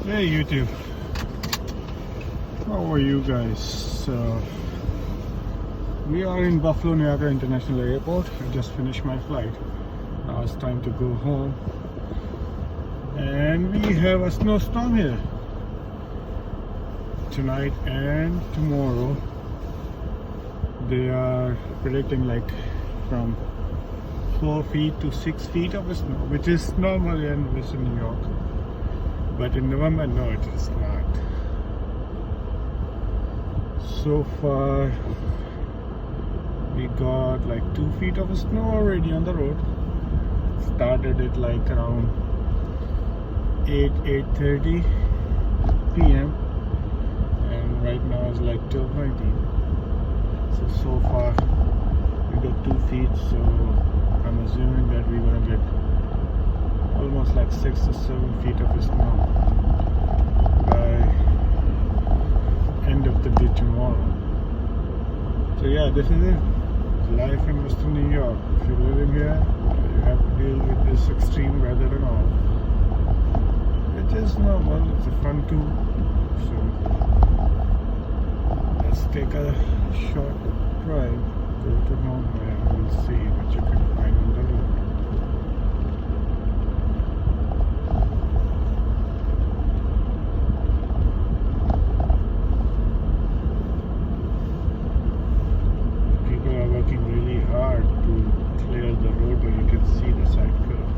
Hey YouTube, how are you guys? We are in Buffalo, New York International Airport. I just finished my flight. Now it's time to go home. And we have a snowstorm here tonight and tomorrow. They are predicting like from 4 feet to 6 feet of snow, which is normal in Western New York. But in November, no, it is not. So far, we got like 2 feet of snow already on the road. Started it like around 8:30 p.m. and right now it's like 12:19. So far we got 2 feet. So I'm assuming that we're gonna get almost like 6 to 7 feet of snow by end of the day tomorrow. So yeah, this is it. Life in Western New York. If you're living here, you have to deal with this extreme weather and all. It is normal. It's a fun too. So let's take a short drive, go to home, and we'll see what you can find on the road. Really hard to clear the road where you can see the side curve.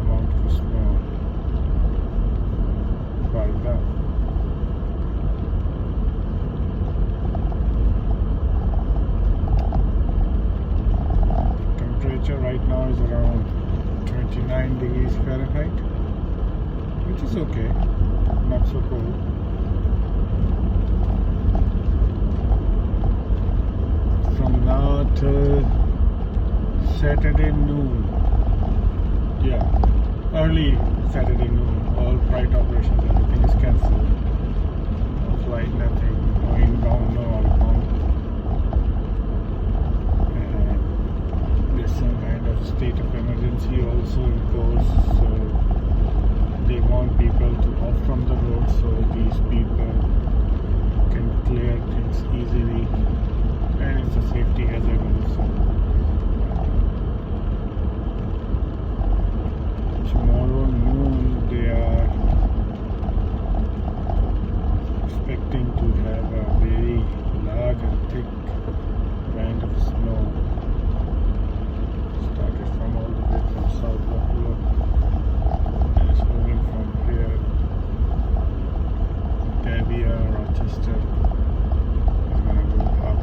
Amount of snow piled up. Temperature right now is around 29 degrees Fahrenheit, which is okay, not so cold. Now till Saturday noon, yeah, early Saturday noon, all flight operations, everything is cancelled. No flight, nothing, no inbound, no outbound. And there's some kind of state of emergency also imposed, so they want people to off from the road so these people can clear things easily. And it's a safety hazard also. Tomorrow noon they are expecting to have a very large and thick band of snow. Started from all the way from South Buffalo and it's moving from here, Davia, Rochester. It's gonna go up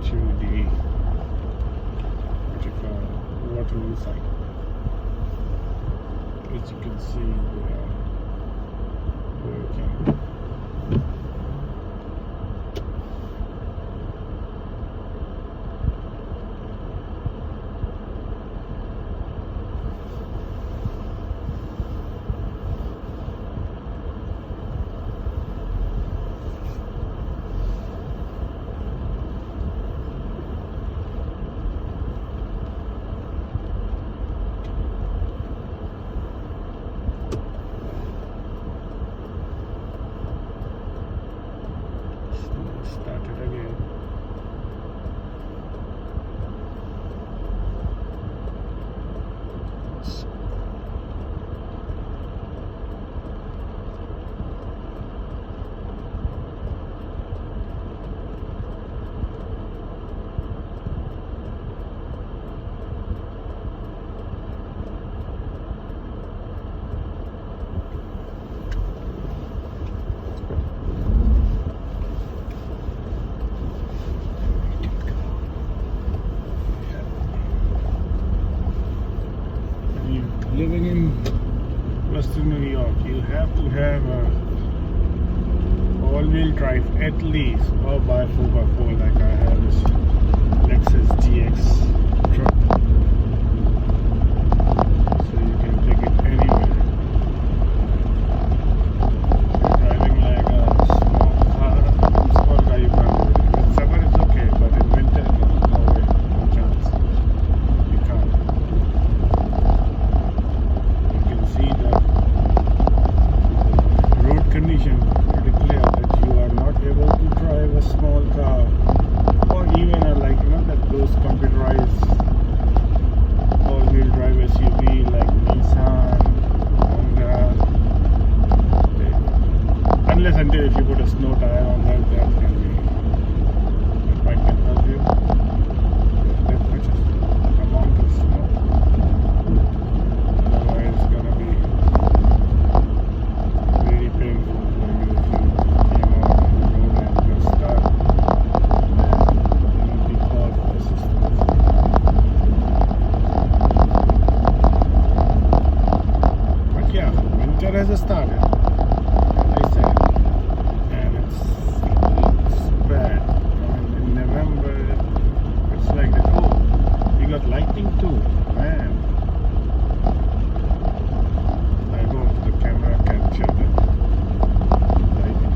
to the what you call Waterloo side. As you can see, they are working. Started again. Living in Western New York, you have to have a all-wheel drive at least, or by 4x4 like I have this Lexus GX truck, so you can take it anywhere. You're driving like a small car, you can't do it. In summer it's okay, but in winter, no way, no chance. You can't. has started, as I said, and it's bad. I mean, in November, it's like that. Oh, we got lightning too, man. I hope the camera captured it. Lightning.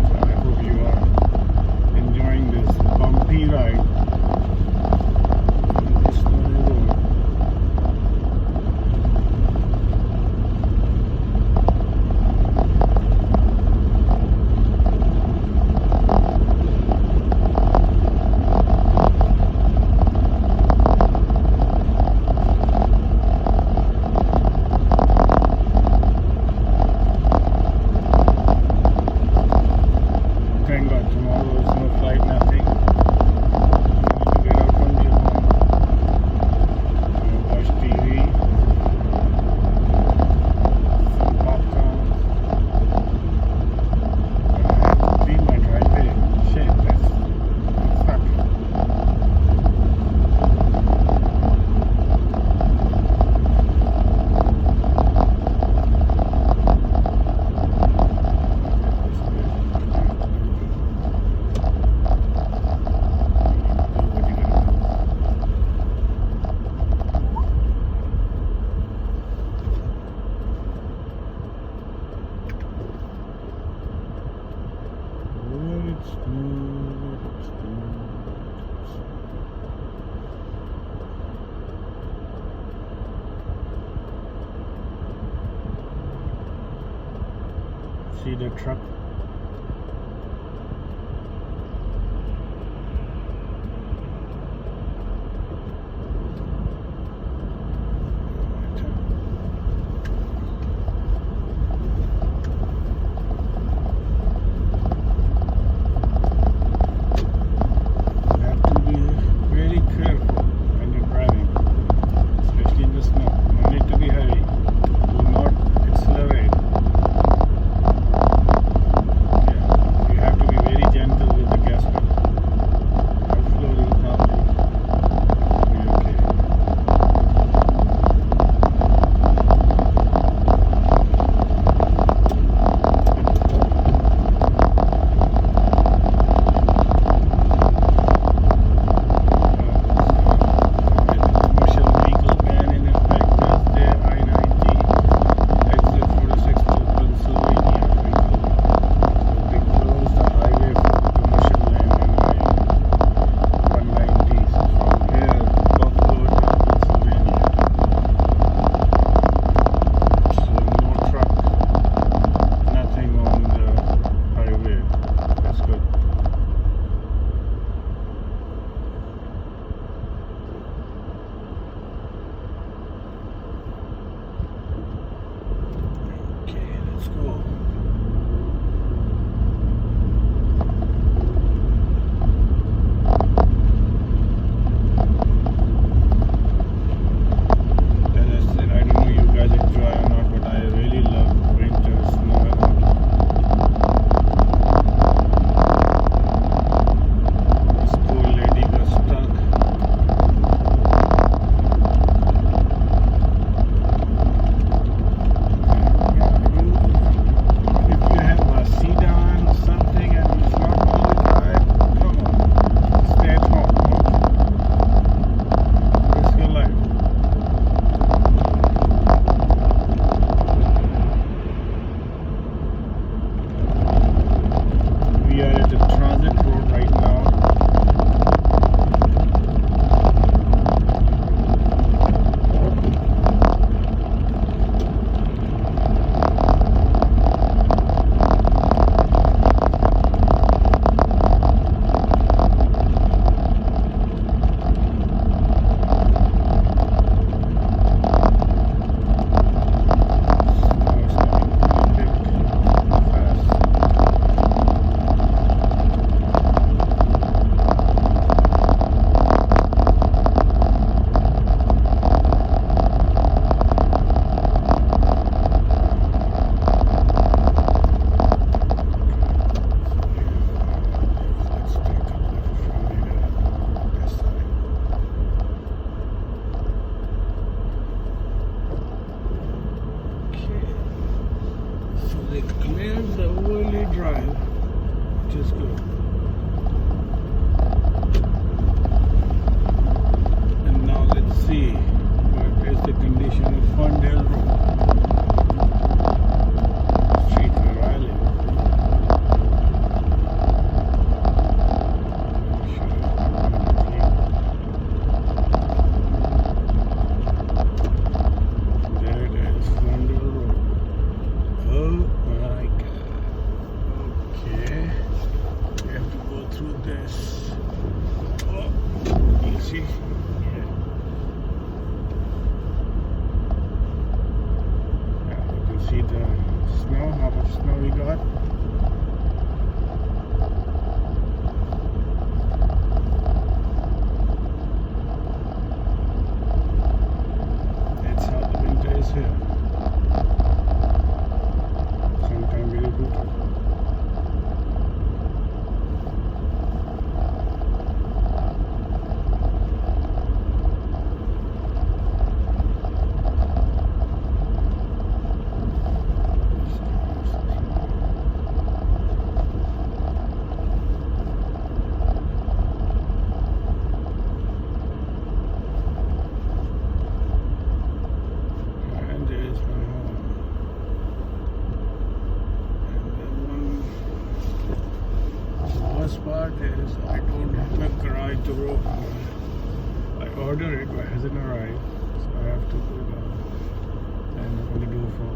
So I hope you are enjoying this bumpy ride. Thank God tomorrow is no flight, nothing. I need to get out from the home, watch TV, some popcorn. But I have to clean my driveway. Shit, that's stuck. See the truck? You have to be very careful when you're driving, especially in the snow. No need to be hurry. Do not accelerate. And now let's see what is the condition of Ferndale Road. Street where I live. There it is, Ferndale Road. Oh my god. Okay. We have to go through this. Oh, you see? Yeah. You can see the snow, how much snow we got. That's how the winter is here. Sometimes very brutal. And there's my home. And the worst part is I don't have a garage door. I ordered it, but it hasn't arrived. So I have to go down and open the door for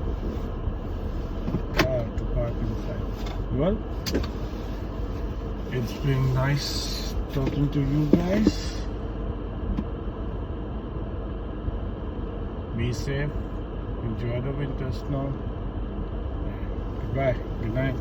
the car to park inside. Well, it's been nice talking to you guys. Be safe. Enjoy the winter snow. Goodbye. Good night.